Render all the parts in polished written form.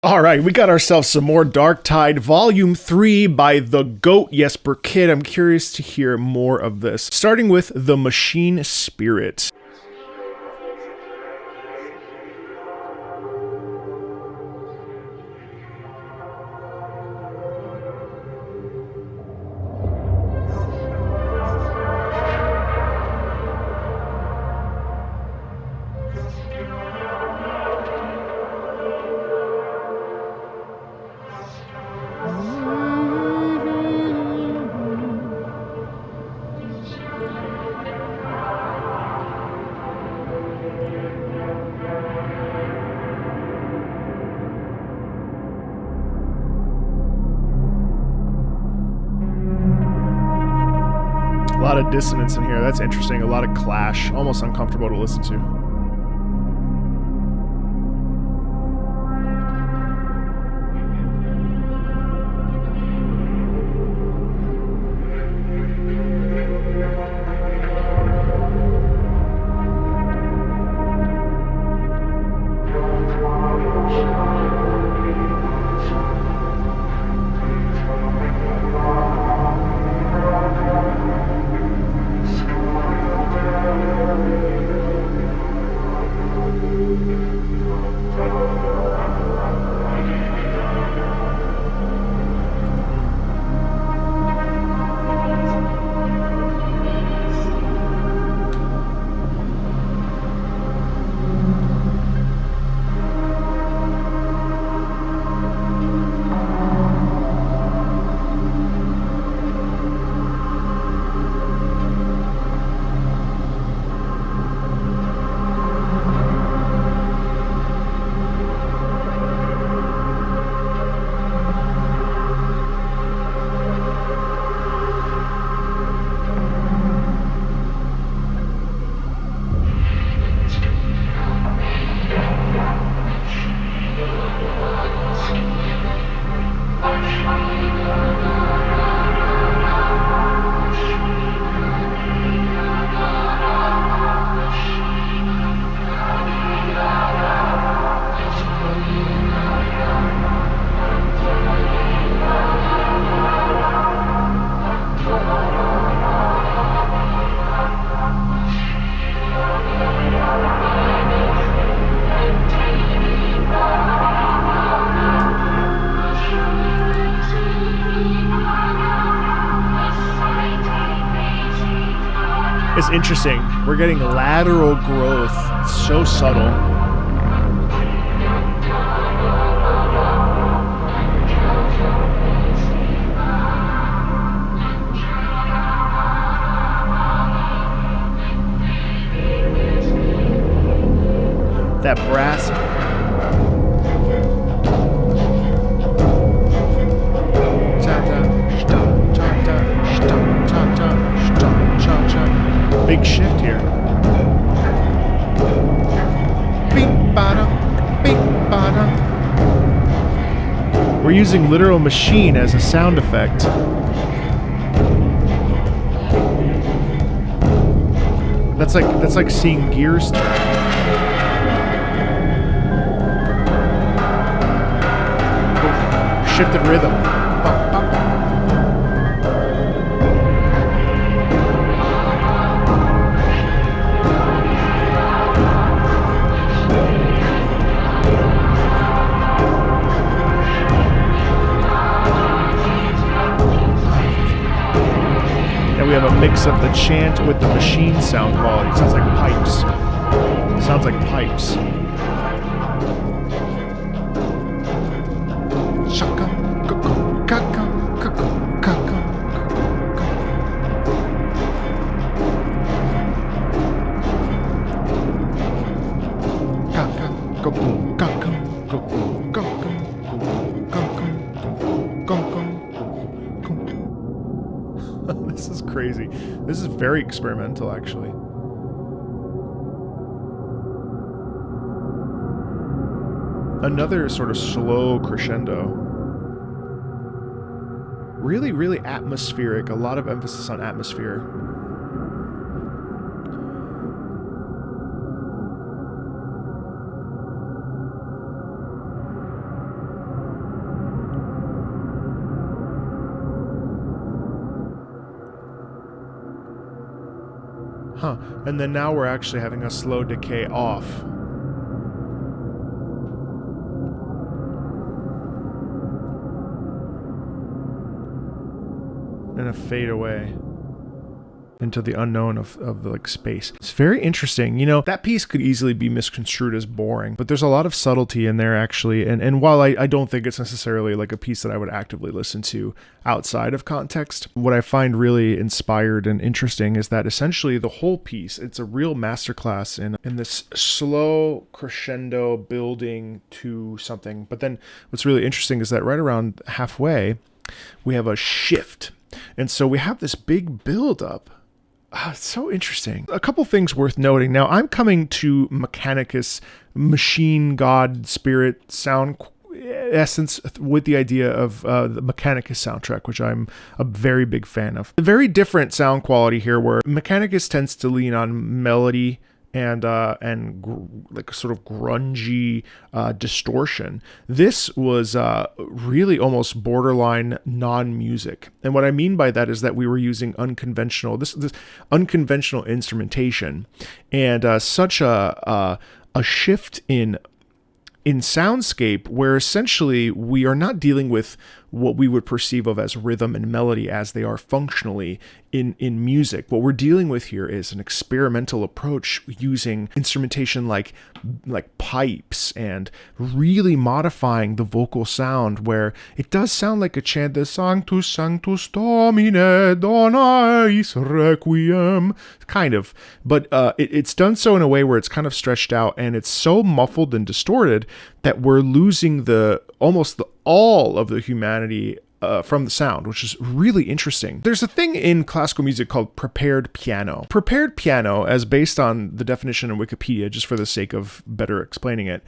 All right, we got ourselves some more Darktide Volume 3 by the GOAT Jesper Kyd. I'm curious to hear more of this. Starting with The Machine Spirit. A lot of dissonance in here. That's interesting. A lot of clash. Almost uncomfortable to listen to. It's interesting. We're getting lateral growth. It's so subtle. That brass. Big shift here. We're using Literal Machine as a sound effect. That's like seeing gears turn. Shifted rhythm. We have a mix of the chant with the machine sound quality. It sounds like pipes. It sounds like pipes. This is crazy. This is very experimental, actually. Another sort of slow crescendo. Really, really atmospheric. A lot of emphasis on atmosphere. Huh. And then now we're actually having a slow decay off. And a fade away into the unknown of like space. It's very interesting. You know, that piece could easily be misconstrued as boring, but there's a lot of subtlety in there actually. And while I don't think it's necessarily like a piece that I would actively listen to outside of context, what I find really inspired and interesting is that essentially the whole piece, it's a real masterclass in this slow crescendo building to something. But then what's really interesting is that right around halfway, we have a shift. And so we have this big build up. It's so interesting. A couple things worth noting. Now, I'm coming to Mechanicus, machine, god, spirit, sound essence with the idea of the Mechanicus soundtrack, which I'm a very big fan of. A very different sound quality here, where Mechanicus tends to lean on melody and like a sort of grungy distortion. This was really almost borderline non-music, and what I mean by that is that we were using unconventional this unconventional instrumentation, and such a shift in soundscape where essentially we are not dealing with what we would perceive of as rhythm and melody as they are functionally in music. What we're dealing with here is an experimental approach using instrumentation like pipes and really modifying the vocal sound, where it does sound like a chant, the Sanctus Sanctus Domine Dona Eis Requiem, kind of, but it's done so in a way where it's kind of stretched out and it's so muffled and distorted that we're losing almost all of the humanity from the sound, which is really interesting. There's a thing in classical music called prepared piano. Prepared piano, as based on the definition in Wikipedia, just for the sake of better explaining it,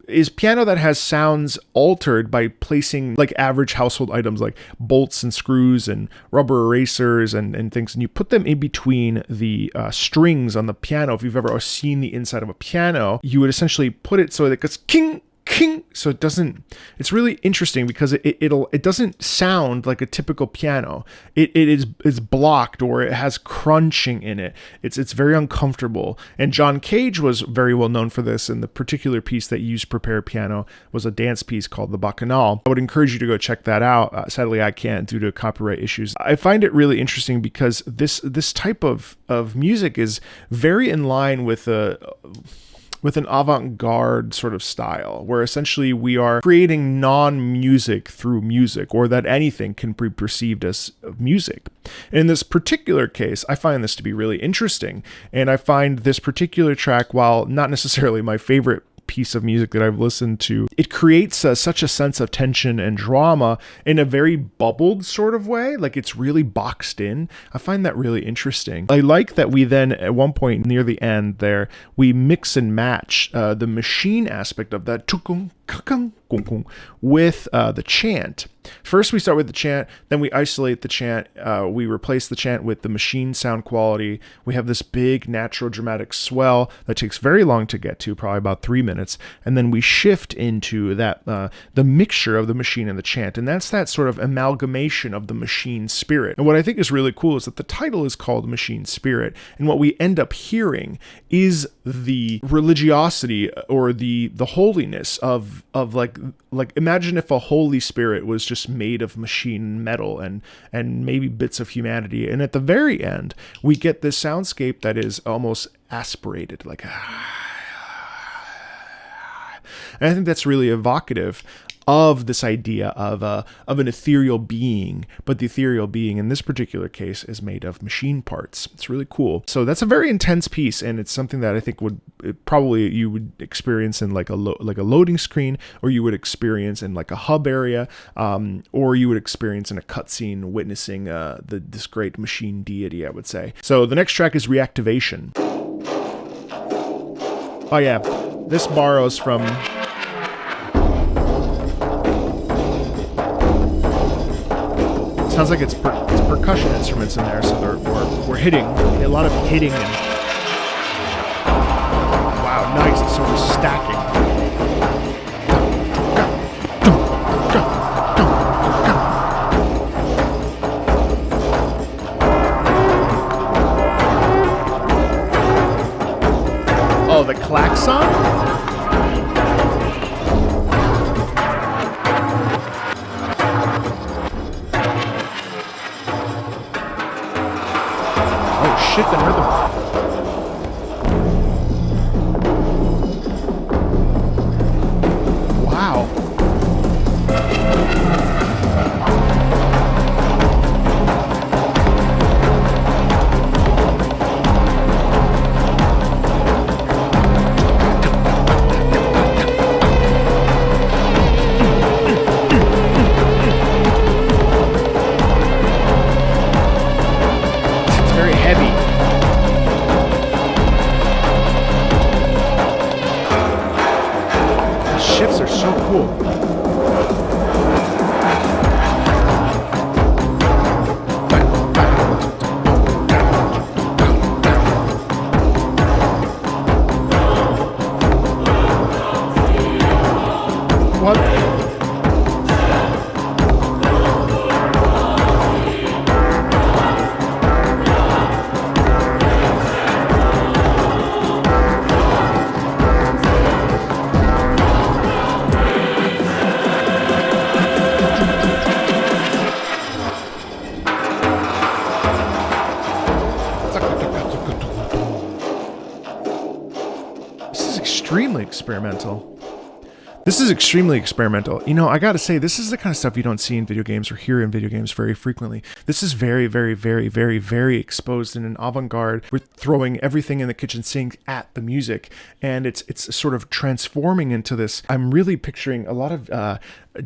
is piano that has sounds altered by placing like average household items like bolts and screws and rubber erasers and things, and you put them in between the strings on the piano. If you've ever seen the inside of a piano, you would essentially put it so that it goes king, king, so it doesn't. It's really interesting because it doesn't sound like a typical piano. It is blocked, or it has crunching in it. It's very uncomfortable. And John Cage was very well known for this, and the particular piece that used prepared piano was a dance piece called the Bacchanal. I would encourage you to go check that out. Sadly, I can't due to copyright issues. I find it really interesting because this type of music is very in line with an avant-garde sort of style, where essentially we are creating non-music through music, or that anything can be perceived as music. In this particular case, I find this to be really interesting, and I find this particular track, while not necessarily my favorite piece of music that I've listened to, it creates such a sense of tension and drama in a very bubbled sort of way, like it's really boxed in. I find that really interesting. I like that we then, at one point near the end there, we mix and match the machine aspect of that with the chant. First we start with the chant, then we isolate the chant, we replace the chant with the machine sound quality. We have this big natural dramatic swell that takes very long to get to, probably about 3 minutes, and then we shift into that the mixture of the machine and the chant, and that's that sort of amalgamation of the machine spirit. And what I think is really cool is that the title is called Machine Spirit, and what we end up hearing is the religiosity or the holiness of like imagine if a Holy Spirit was just made of machine metal and maybe bits of humanity, and at the very end we get this soundscape that is almost aspirated, like, and I think that's really evocative of this idea of an ethereal being, but the ethereal being in this particular case is made of machine parts. It's really cool. So that's a very intense piece, and it's something that I think you would experience in like a loading screen, or you would experience in like a hub area, or you would experience in a cutscene witnessing this great machine deity, I would say. So the next track is Reactivation. Oh yeah, this borrows from. Sounds like it's percussion instruments in there, so we're hitting, a lot of hitting, and wow, nice. So we're stacking. What? Extremely experimental. This is extremely experimental. You know, I gotta say, this is the kind of stuff you don't see in video games or hear in video games very frequently. This is very, very, very, very, very exposed in an avant-garde. We're throwing everything in the kitchen sink at the music, and it's sort of transforming into this. I'm really picturing a lot of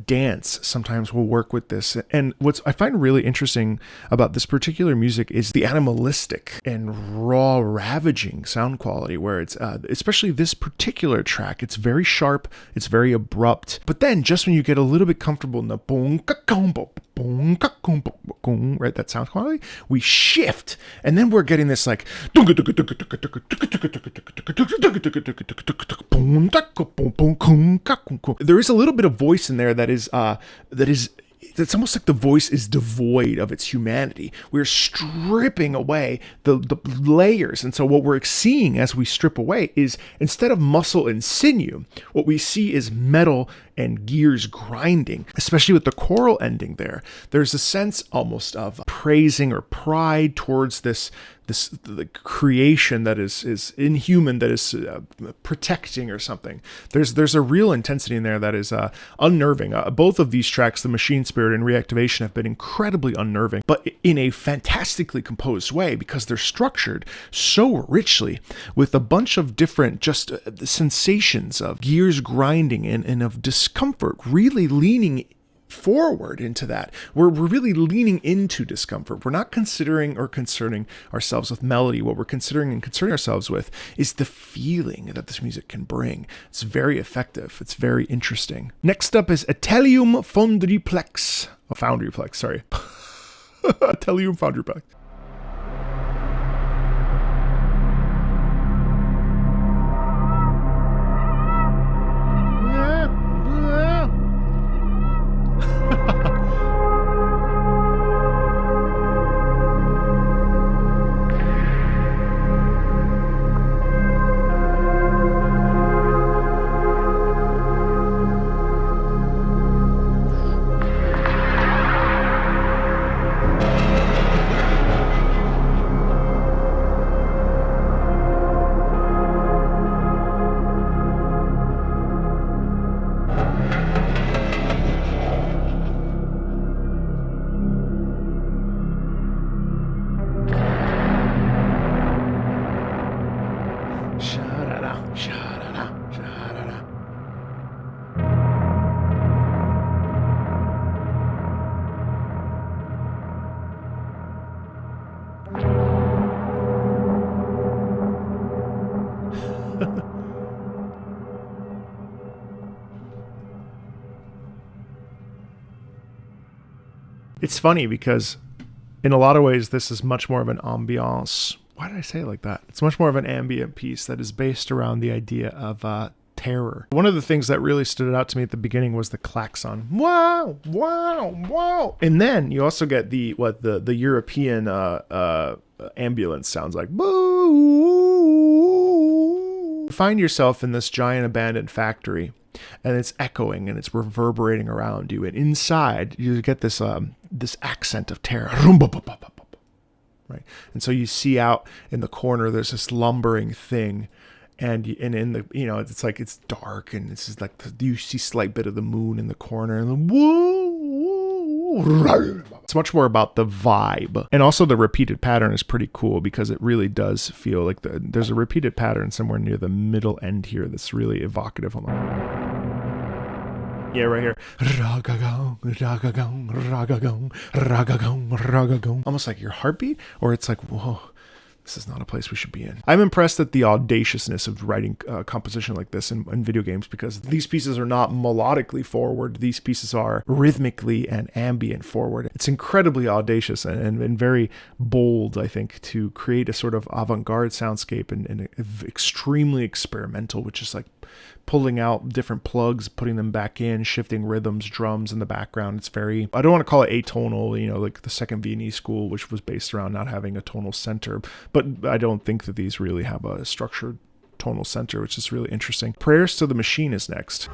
dance sometimes will work with this. And what's I find really interesting about this particular music is the animalistic and raw, ravaging sound quality, where it's especially this particular track, it's very sharp, it's very abrupt, but then just when you get a little bit comfortable in the boom, right, that sound quality, we shift, and then we're getting this like there is a little bit of voice in there that's almost like the voice is devoid of its humanity. We're stripping away the layers. And so what we're seeing as we strip away is, instead of muscle and sinew, what we see is metal and gears grinding, especially with the choral ending there. There's a sense almost of praising or pride towards this the creation that is inhuman, that is protecting or something. There's a real intensity in there that is unnerving. Both of these tracks, The Machine Spirit and Reactivation, have been incredibly unnerving, but in a fantastically composed way, because they're structured so richly with a bunch of different just sensations of gears grinding and of discomfort, really leaning forward into that. We're really leaning into discomfort. We're not considering or concerning ourselves with melody. What we're considering and concerning ourselves with is the feeling that this music can bring. It's very effective. It's very interesting. Next up is Atelium Foundryplex. Oh, Foundryplex, sorry. Atelium Foundryplex. It's funny because in a lot of ways this is much more of an ambiance. Why did I say it like that? It's much more of an ambient piece that is based around the idea of terror. One of the things that really stood out to me at the beginning was the klaxon. Wow, wow, wow. And then you also get the European ambulance sounds like. Boo. Find yourself in this giant abandoned factory, and it's echoing and it's reverberating around you, and inside you get this this accent of terror, right? And so you see out in the corner there's this lumbering thing, and in the, you know, it's like it's dark, and it's just like you see slight bit of the moon in the corner, and it's much more about the vibe. And also the repeated pattern is pretty cool, because it really does feel like there's a repeated pattern somewhere near the middle end here that's really evocative. Hold on. Yeah, right here. Almost like your heartbeat, or it's like, whoa, this is not a place we should be in. I'm impressed at the audaciousness of writing composition like this in video games, because these pieces are not melodically forward. These pieces are rhythmically and ambient forward. It's incredibly audacious and very bold, I think, to create a sort of avant-garde soundscape and extremely experimental, which is like pulling out different plugs, putting them back in, shifting rhythms, drums in the background. It's very, I don't want to call it atonal, you know, like the second Viennese school, which was based around not having a tonal center, but I don't think that these really have a structured tonal center, which is really interesting. Prayers to the Machine is next.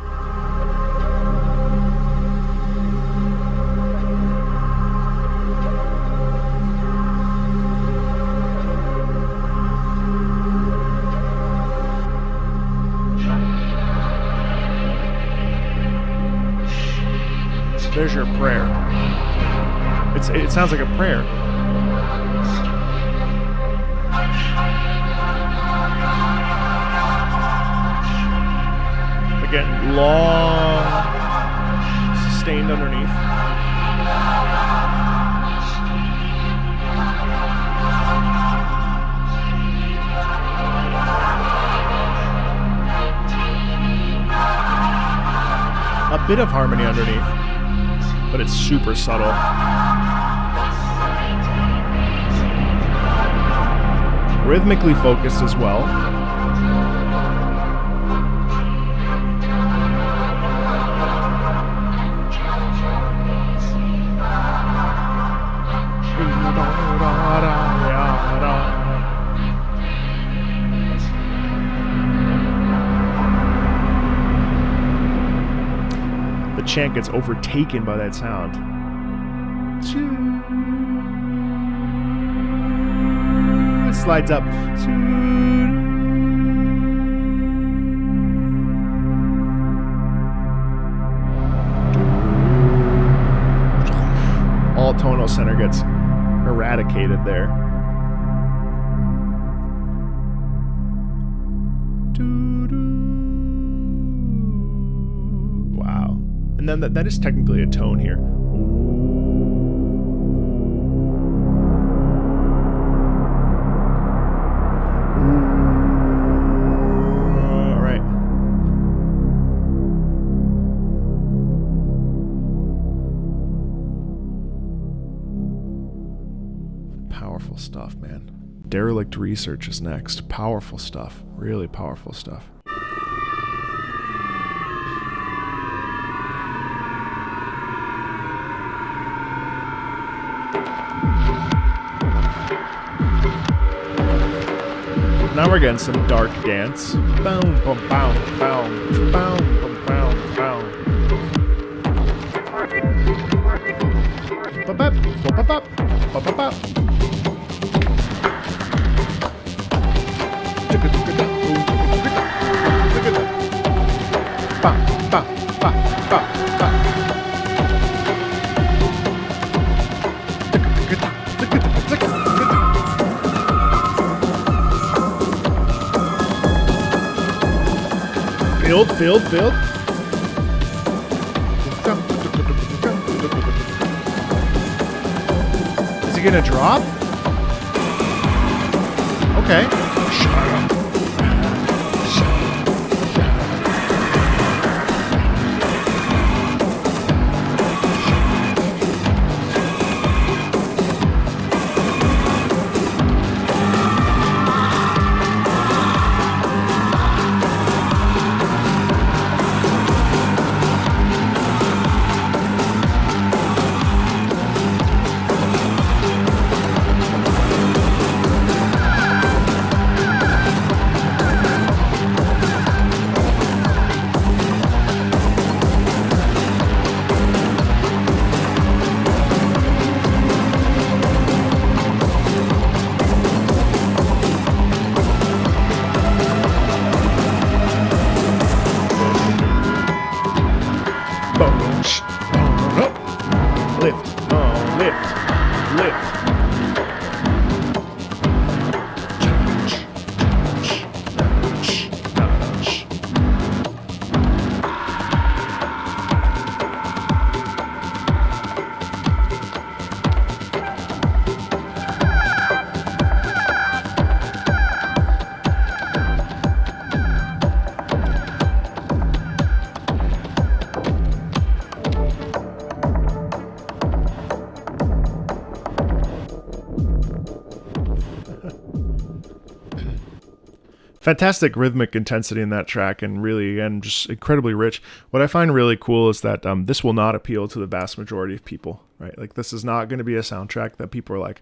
There's your prayer. It sounds like a prayer. Again, long, sustained underneath. A bit of harmony underneath, but it's super subtle. Rhythmically focused as well. The chant gets overtaken by that sound. It slides up. All tonal center gets eradicated there. Wow. And then that is technically a tone here. All right. Powerful stuff, man. Derelict Research is next. Powerful stuff. Really powerful stuff. Now we're getting some dark dance. Boom, boom, boom, boom, boom, boom, boom, boom. Bop, bop, bop, bop, bop, bop, bop. Bop, bop, bop, bop, bop. Build. Is he gonna drop? Okay. Fantastic rhythmic intensity in that track, and really, again, just incredibly rich. What I find really cool is that this will not appeal to the vast majority of people, right? Like, this is not going to be a soundtrack that people are like,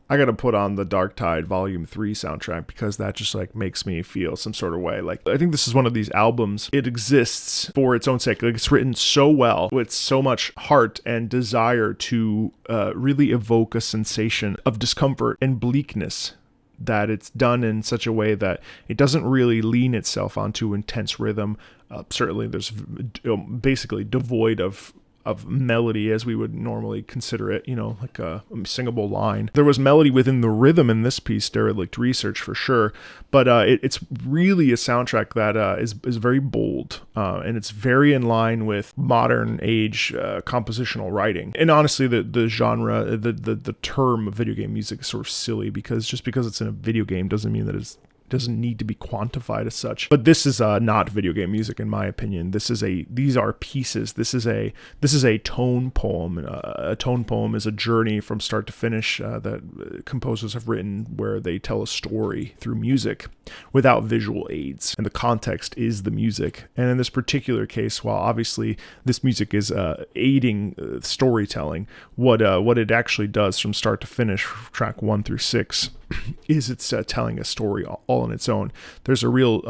I got to put on the Darktide Volume 3 soundtrack because that just like makes me feel some sort of way. Like, I think this is one of these albums, it exists for its own sake. Like, it's written so well with so much heart and desire to really evoke a sensation of discomfort and bleakness, that it's done in such a way that it doesn't really lean itself onto intense rhythm. Certainly there's basically devoid of melody as we would normally consider it, like a singable line. There was melody within the rhythm in this piece, Derelict Research for sure, but it's really a soundtrack that is very bold, and it's very in line with modern age compositional writing. And honestly, the genre, the term video game music is sort of silly, because just because it's in a video game doesn't mean that it doesn't need to be quantified as such. But this is not video game music, in my opinion. These are pieces. This is a tone poem. A tone poem is a journey from start to finish that composers have written, where they tell a story through music without visual aids, and the context is the music. And in this particular case, while obviously this music is aiding storytelling, what it actually does from start to finish, track 1 through 6, is it's telling a story all on its own. There's a real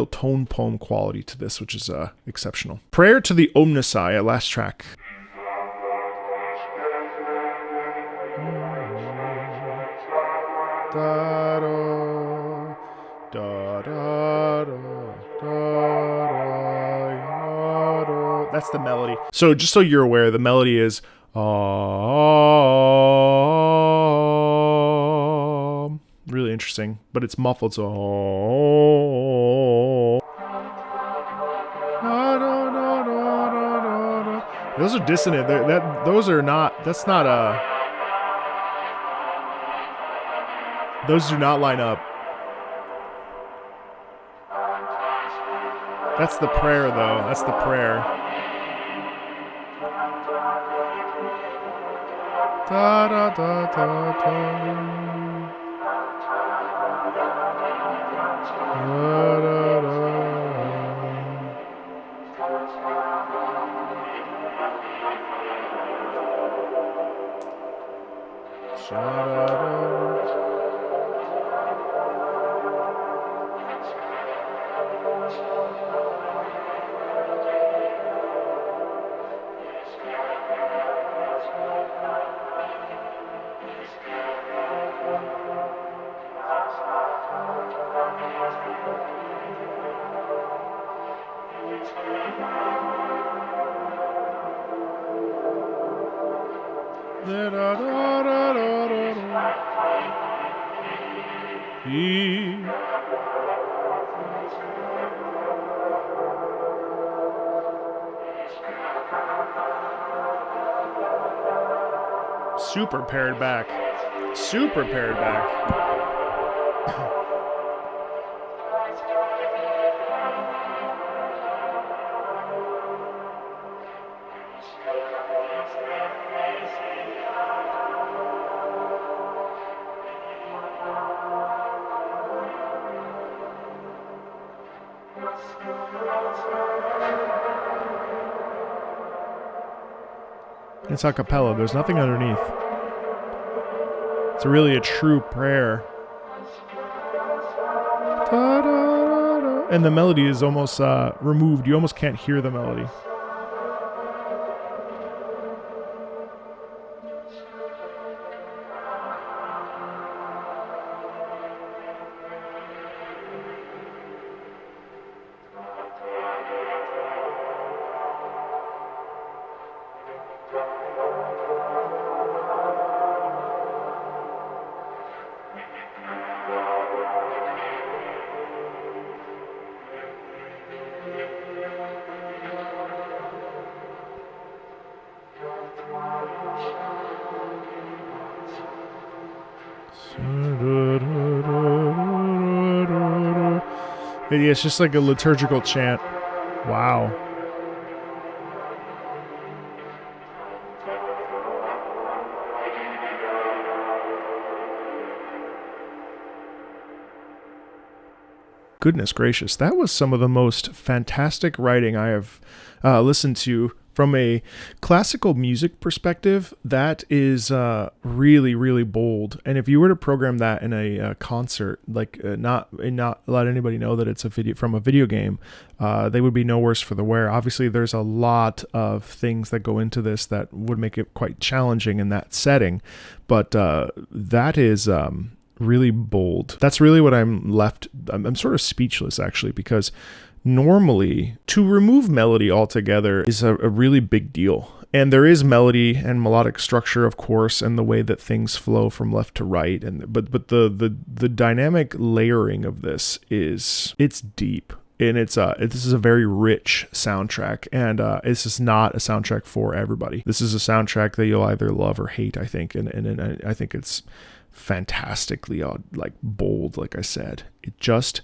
tone poem quality to this, which is exceptional. Prayer to the Omnissiah, last track. That's the melody. So just so you're aware, the melody is really interesting, but it's muffled, so those are dissonant. Those do not line up. That's the prayer, though. That's the prayer. Da da da da da. Super pared back. Super pared back. It's a cappella. There's nothing underneath. It's really a true prayer. Da-da-da-da. And the melody is almost removed. You almost can't hear the melody. It's just like a liturgical chant. Wow. goodness gracious, that was some of the most fantastic writing I have listened to. From a classical music perspective, that is really, really bold. And if you were to program that in a concert, like not let anybody know that it's a video from a video game, they would be no worse for the wear. Obviously, there's a lot of things that go into this that would make it quite challenging in that setting, but that is really bold. That's really what I'm sort of speechless, actually, because normally, to remove melody altogether is a really big deal. And there is melody and melodic structure, of course, and the way that things flow from left to right. But the dynamic layering of this it's deep. And this is a very rich soundtrack, and this is not a soundtrack for everybody. This is a soundtrack that you'll either love or hate, I think, and I think it's fantastically like bold. Like I said, it just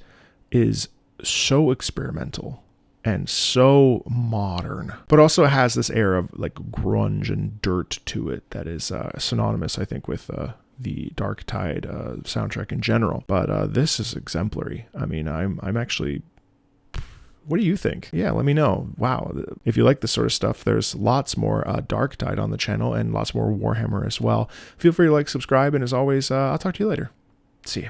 is so experimental and so modern, but also has this air of like grunge and dirt to it that is synonymous, I think, with the Darktide soundtrack in general. But this is exemplary. I mean, I'm actually. What do you think? Yeah, let me know. Wow, if you like this sort of stuff, there's lots more Darktide on the channel and lots more Warhammer as well. Feel free to like, subscribe, and as always, I'll talk to you later. See ya.